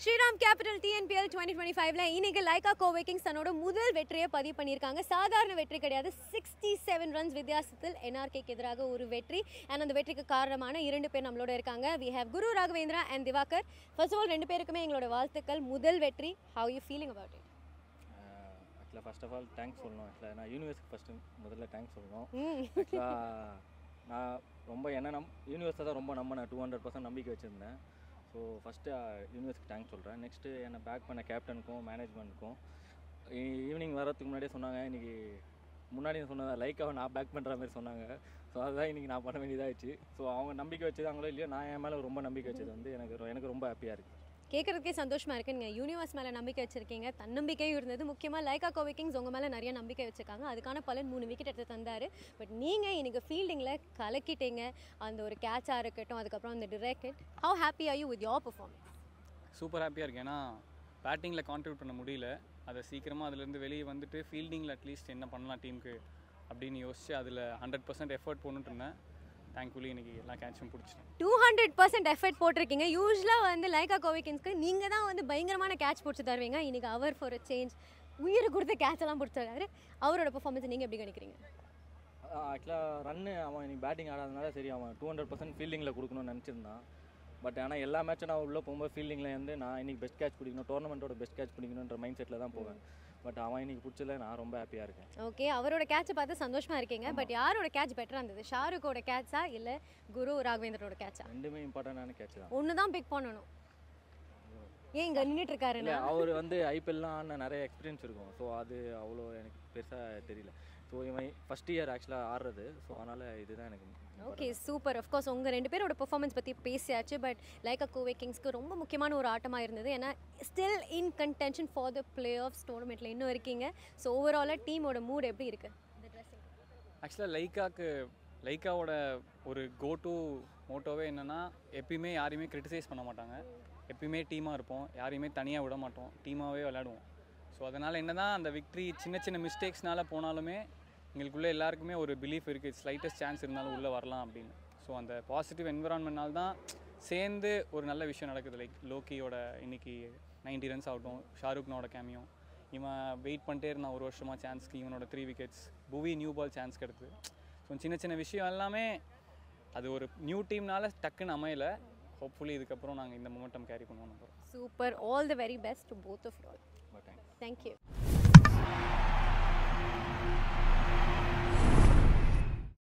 Sriram capital TNPL 2025ல இன்னைக்கு Lyca கோவேக்கிங்ஸ் தன்னோட முதல் வெற்றியை பதிவு பண்ணியிருக்காங்க. சாதாரண வெற்றி கிடையாது, 67 ரன்ஸ் வித்தியாசத்தில் NRKக்கு எதிராக ஒரு வெற்றி. அண்ட் அந்த வெற்றிக்கு காரணமான இரண்டு பேர் நம்மளோட இருக்காங்க. We have Guru Raghavendra and Diwakar. First of all ரெண்டு பேருக்குமே எங்களோட வாழ்த்துக்கள். முதல் வெற்றி, how you feeling about it? ஆக்சுவலாக ஃபர்ஸ்ட் ஆஃப் ஆல் தேங்க்ஸ் சொல்லணும். ஆக்சுவலாக நான் யூனிவர்ஸ்க்கு ஃபஸ்ட்டு முதல்ல தேங்க்ஸ் சொல்லணும். ஆக்சுவலாக நான் ரொம்ப யூனிவர்ஸை தான் ரொம்ப நம்பினேன், 200% நம்பிக்கை வச்சுருந்தேன். ஸோ ஃபஸ்ட்டு யூனிவர்ஸ்க்கு தேங்க்ஸ் சொல்கிறேன். நெக்ஸ்ட்டு என்னை பேக் பண்ண கேப்டனுக்கும் மேனேஜ்மெண்ட்டுக்கும். ஈவினிங் வரதுக்கு முன்னாடியே சொன்னாங்க, இன்றைக்கி முன்னாடி சொன்னதை லைக்காக நான் பேக் பண்ணுற மாதிரி சொன்னாங்க. ஸோ அதுதான் இன்றைக்கி நான் பண்ண வேண்டியதாகிடுச்சு. ஸோ அவங்க நம்பிக்கை வச்சதாங்களோ இல்லையோ, நான் என் மேலே ரொம்ப நம்பிக்கை வச்சது வந்து எனக்கு ரொம்ப ஹாப்பியாக இருக்குது. கேட்குறதுக்கே சந்தோஷமாக இருக்குது. நீங்கள் யூனிவர்ஸ் மேலே நம்பிக்கை வச்சுருக்கீங்க, தன்னம்பிக்கையும் இருந்தது. முக்கியமாக லைகா கோவேக்கிங்ஸ் உங்கள் மேலே நிறைய நம்பிக்கை வச்சுருக்காங்க. அதுக்கான பலன் 3 விக்கெட் எடுத்து தந்தார். பட் நீங்கள் இன்றைக்கி ஃபீல்டிங்கில் கலக்கிட்டீங்க. அந்த ஒரு கேட்சாக இருக்கட்டும், அதுக்கப்புறம் அந்த direct. How happy are you with your performance? Super ஹாப்பியாக இருக்கேன். ஏன்னா பேட்டிங்கில் கான்ட்ரிபியூட் பண்ண முடியல, அதை சீக்கிரமாக அதுலேருந்து வெளியே வந்துட்டு ஃபீல்டிங்கில் அட்லீஸ்ட் என்ன பண்ணலாம் டீமுக்கு அப்படின்னு யோசிச்சு அதில் 100% எஃபர்ட் போட்டுட்டு இருந்தேன். தேங்க்ஃபுல்லி இன்றைக்கி எல்லா கேட்சும் பிடிச்சிட்டேன். 200% எஃபர்ட் போட்டிருக்கீங்க. யூஸ்வலாக வந்து லைகா கோவேக்கிங்ஸ்க்கு நீங்கள் தான் வந்து பயங்கரமான கேட்ச் பிடிச்சி தருவீங்க. இன்றைக்கி அவர் ஃபார் அ சேஞ்ச் உயிரை கொடுத்து கேட்ச் எல்லாம் பிடிச்சிருக்காரு. அவரோட பர்ஃபார்மன்ஸ் நீங்கள் எப்படி கணிக்கிறீங்க? ஆக்சுவலாக ரன்னு அவன் இன்னைக்கு பேட்டிங் ஆடாதனால சரி, அவன் 200% ஃபீல்டிங்கில் கொடுக்கணும்னு நினச்சிருந்தான். பட் ஆனால் எல்லா மேட்சும் நான் உள்ளே போகும்போது ஃபீல்டிங்கில் வந்து நான் இன்றைக்கி பெஸ்ட் கேட்ச் பிடிக்கணும், டோர்னமெண்ட்டோட பெஸ்ட் கேட்ச் பிடிக்கணுன்ற மைண்ட் செட்டில் தான் போவேன். பட் அவன் இன்றைக்கி பிடிச்சல நான் ரொம்ப ஹாப்பியாக இருக்கேன். ஓகே, அவரோட கேட்சை பார்த்து சந்தோஷமாக இருக்கீங்க. பட் யாரோட கேட்ச் பெட்டராக இருந்தது? ஷாருக்கோட கேட்சா இல்லை குரு ராகவேந்திரோட கேட்சா? ரெண்டுமே இம்பார்ட்டண்டான கேட்ச் தான். ஒன்று தான் பிக் பண்ணணும். ஏன் இங்கே நின்றுட்டு இருக்காரு? இல்லை, அவர் வந்து ஐபிஎல்லாம் ஆன நிறைய எக்ஸ்பீரியன்ஸ் இருக்கும். ஸோ அது அவ்வளோ எனக்கு பெருசாக தெரியல. ஸோ இவன் ஃபஸ்ட் இயர் ஆக்சுவலாக ஆடுறது. ஸோ அதனால் இதுதான் எனக்கு. Okay, super. அஃப்கோர்ஸ் உங்கள் ரெண்டு பேரோட பெர்ஃபார்மன்ஸ் பற்றி பேசியாச்சு. பட் லைகா கோவேக்கிங்ஸ்க்கு ரொம்ப முக்கியமான ஒரு ஆட்டமாக இருந்தது. ஏன்னா still in contention for the playoffs டோர்னமெண்ட்டில் இன்னும் இருக்கீங்க. ஸோ ஓவராலாக டீமோட மூட் எப்படி இருக்குது? ஆக்சுவலாக லைக்காவோட ஒரு கோ டு மோட்டோவே என்னென்னா, எப்பயுமே யாரையுமே கிரிட்டிசைஸ் பண்ண மாட்டாங்க. எப்பயுமே டீமாக இருப்போம், யாரையுமே தனியாக விட மாட்டோம், டீமாகவே விளையாடுவோம். ஸோ அதனால் என்ன தான் அந்த விக்ட்ரி சின்ன சின்ன மிஸ்டேக்ஸ்னால போனாலுமே எங்களுக்குள்ளே எல்லாருக்குமே ஒரு பிலீஃப் இருக்குது, ஸ்லைட்டஸ்ட் சான்ஸ் இருந்தாலும் உள்ளே வரலாம் அப்படின்னு. ஸோ அந்த பாசிட்டிவ் என்விரான்மெண்ட்னால தான் சேர்ந்து ஒரு நல்ல விஷயம் நடக்குது. லைக் லோக்கியோட இன்றைக்கி 90 ரன்ஸ் ஆகட்டும், ஷாருக்னோட கேமியோ, இவன் வெயிட் பண்ணிட்டே இருந்தான் ஒரு வருஷமாக சான்ஸ்க்கு, இவனோட 3 விக்கெட்ஸ், புவி நியூ பால் சான்ஸ் கிடைக்குது. ஸோ சின்ன சின்ன விஷயம் எல்லாமே அது ஒரு நியூ டீம்னால டக்குன்னு அமையலை. ஹோப்ஃபுல்லி இதுக்கப்புறம் நாங்கள் இந்த மொமெண்டம் கேரி பண்ணுவோம். நம்புறோம். Super. All the very best to both of you. Thank you.